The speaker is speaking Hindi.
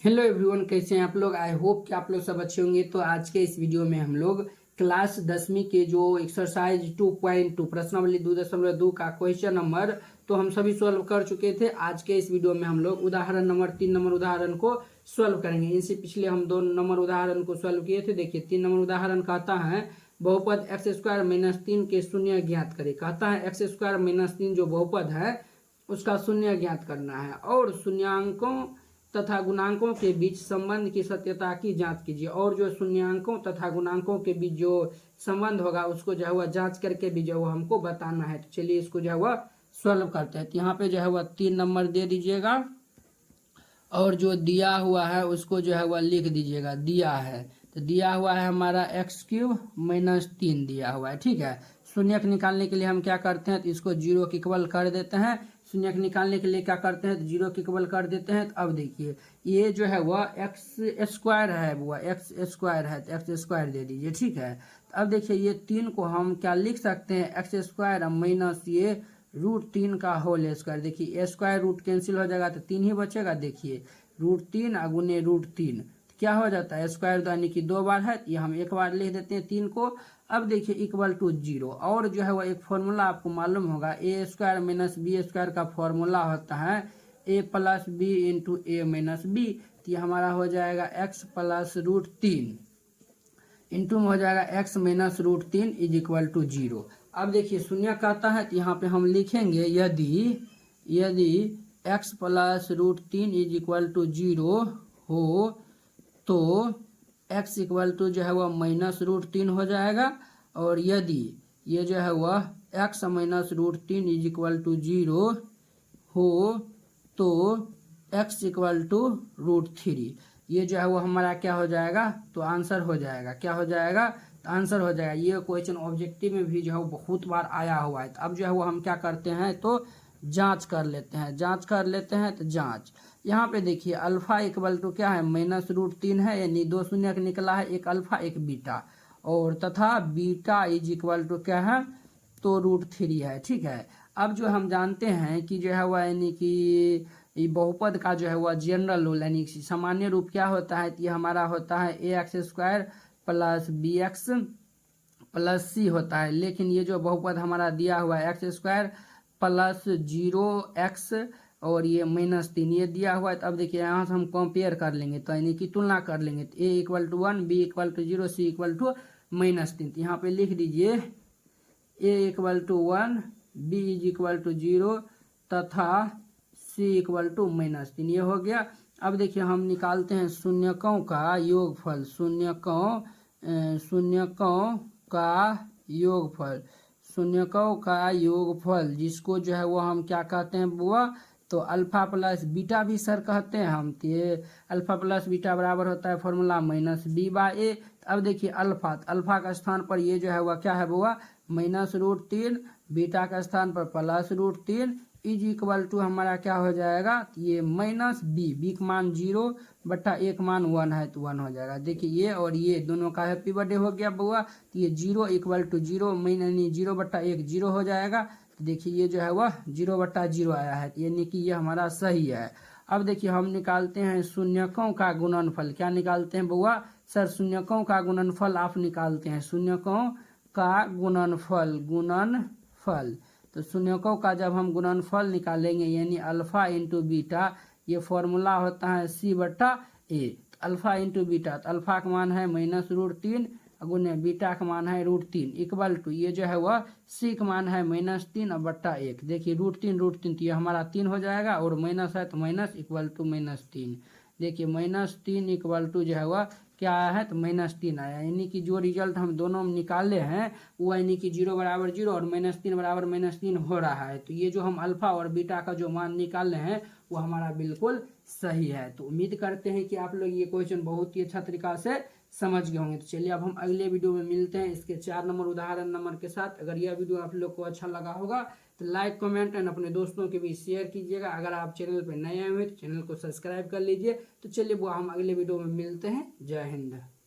हेलो एवरीवन, कैसे हैं आप लोग। आई होप कि आप लोग सब अच्छे होंगे। तो आज के इस वीडियो में हम लोग क्लास 10वीं के जो एक्सरसाइज 2.2 प्रश्नावली 2.2 का क्वेश्चन नंबर तो हम सभी सॉल्व कर चुके थे। आज के इस वीडियो में हम लोग उदाहरण नंबर 3 नंबर उदाहरण को सॉल्व करेंगे। इनसे पिछले हम 2 नंबर उदाहरण को सॉल्व किए थे। देखिए 3 नंबर उदाहरण कहता है बहुपद एक्स स्क्वायर माइनस 3 के शून्य ज्ञात करे। कहता है एक्स स्क्वायर माइनस 3 जो बहुपद है उसका शून्य ज्ञात करना है और शून्यांकों तथा गुणांकों के बीच संबंध की सत्यता की जांच कीजिए। और जो शून्यांकों तथा गुणांकों के बीच जो संबंध होगा उसको जो है वह जांच करके भी जो है हमको बताना है। तो चलिए इसको जो है वह सॉल्व करते हैं। तो यहाँ पे जो है वह 3 नंबर दे दीजिएगा और जो दिया हुआ है उसको जो है वह लिख दीजिएगा। दिया है तो दिया हुआ है हमारा x³ माइनस 3 दिया हुआ है। ठीक है, शून्यक निकालने के लिए हम क्या करते हैं तो इसको 0 के इक्वल कर देते हैं। शून्यक निकालने के लिए क्या करते हैं तो 0 के इक्वल कर देते हैं। तो अब देखिए ये जो है वह एक्स स्क्वायर है, वह एक्स स्क्वायर है तो एक्स स्क्वायर दे दीजिए। ठीक है, तो अब देखिए ये 3 को हम क्या लिख सकते हैं एक्स स्क्वायर माइनस ये √3 का होल स्क्वायर। देखिए ए स्क्वायर रूट कैंसिल हो जाएगा तो 3 ही बचेगा। देखिए √3 अगुने √3 क्या हो जाता है स्क्वायर यानी कि 2 बार है, ये हम एक बार लिख देते हैं 3 को। अब देखिए इक्वल टू 0 और जो है वो एक फॉर्मूला आपको मालूम होगा A square minus B square का फॉर्मूला होता है a plus B into A minus B. तो ये हमारा हो जाएगा x प्लस √3 इंटू में हो जाएगा x minus √3 is equal to 0। अब देखिए शून्य कहता है तो यहाँ पे हम लिखेंगे यदि x plus √3 is equal to 0 हो तो x इक्वल टू जो है वह माइनस √3 हो जाएगा। और यदि ये जो है वह x minus √3 is equal to 0 हो तो x इक्वल टू √3 ये जो है वो हमारा क्या हो जाएगा तो आंसर हो जाएगा। क्या हो जाएगा तो आंसर हो जाएगा। ये क्वेश्चन ऑब्जेक्टिव में भी जो है वो बहुत बार आया हुआ है। तो अब जो है वो हम क्या करते हैं तो जांच कर लेते हैं। तो जांच यहाँ पे देखिए अल्फा इक्वल टू क्या है माइनस √3 है, यानी 2 शून्य निकला है, एक अल्फा एक बीटा, और तथा बीटा इज इक्वल टू क्या है तो √3 है। ठीक है, अब जो हम जानते हैं कि जो है वह यानी कि बहुपद का जो है वह जनरल रूल यानी सामान्य रूप क्या होता है, ये हमारा होता है ax² plus bx plus c होता है। लेकिन ये जो बहुपद हमारा दिया हुआ है x² प्लस 0x और ये माइनस 3 ये दिया हुआ है। तो अब देखिए यहाँ से हम कंपेयर कर लेंगे तो यानी कि तुलना कर लेंगे तो a equal to 1 b equal to 0 c equal to -3। तो यहाँ पे लिख दीजिए a equal to 1 b is equal to 0 तथा c इक्वल टू -3 ये हो गया। अब देखिए हम निकालते हैं शून्यकों का योगफल। शून्यकों का योगफल जिसको जो है वो हम क्या कहते हैं बुआ तो अल्फा प्लस बीटा भी सर कहते हैं हम। तो ये अल्फा प्लस बीटा बराबर होता है फॉर्मूला -b/a। अब देखिए अल्फा का स्थान पर ये जो है वह क्या है बुआ माइनस √3, बीटा का स्थान पर प्लस √3 इज इक्वल टू हमारा क्या हो जाएगा ये माइनस बी का मान 0 बट्टा a का मान 1 है तो 1 हो जाएगा। देखिए ये और ये दोनों का हैप्पी बर्थडे हो गया बुआ। तो ये 0 इक्वल टू 0 यानी 0 बट्टा 1 0 हो जाएगा। तो देखिए ये जो है वह 0 बट्टा 0 आया है यानी कि ये हमारा सही है। अब देखिए हम निकालते हैं शून्यकों का गुणनफल। क्या निकालते हैं बुआ सर शून्यकों का गुणनफल आप निकालते हैं। शून्यकों का गुणनफल तो शून्यकों का जब हम गुणनफल निकालेंगे यानी अल्फा इंटू बीटा ये फॉर्मूला होता है c/a। अल्फा इंटू बीटा तो अल्फा का मान है माइनस √3 गुने बीटा का मान है √3 इक्वल टू ये जो है वह c का मान है -3 और बट्टा 1। देखिए √3 तो ये हमारा 3 हो जाएगा और माइनस है तो माइनस इक्वल टू -3। देखिए -3 इक्वल टू जो है वह क्या आया है तो -3 आया। यानी कि जो रिजल्ट हम दोनों में निकाले हैं वो यानी कि 0 बराबर 0 और -3 बराबर -3 हो रहा है। तो ये जो हम अल्फा और बीटा का जो मान निकाले हैं वो हमारा बिल्कुल सही है। तो उम्मीद करते हैं कि आप लोग ये क्वेश्चन बहुत ही अच्छा तरीका से समझ गए होंगे। तो चलिए अब हम अगले वीडियो में मिलते हैं इसके 4 नंबर उदाहरण नंबर के साथ। अगर यह वीडियो आप लोग को अच्छा लगा होगा तो लाइक कमेंट एंड अपने दोस्तों के बीच शेयर कीजिएगा। अगर आप चैनल पर नए आए हुए तो चैनल को सब्सक्राइब कर लीजिए। तो चलिए वो हम अगले वीडियो में मिलते हैं। जय हिंद।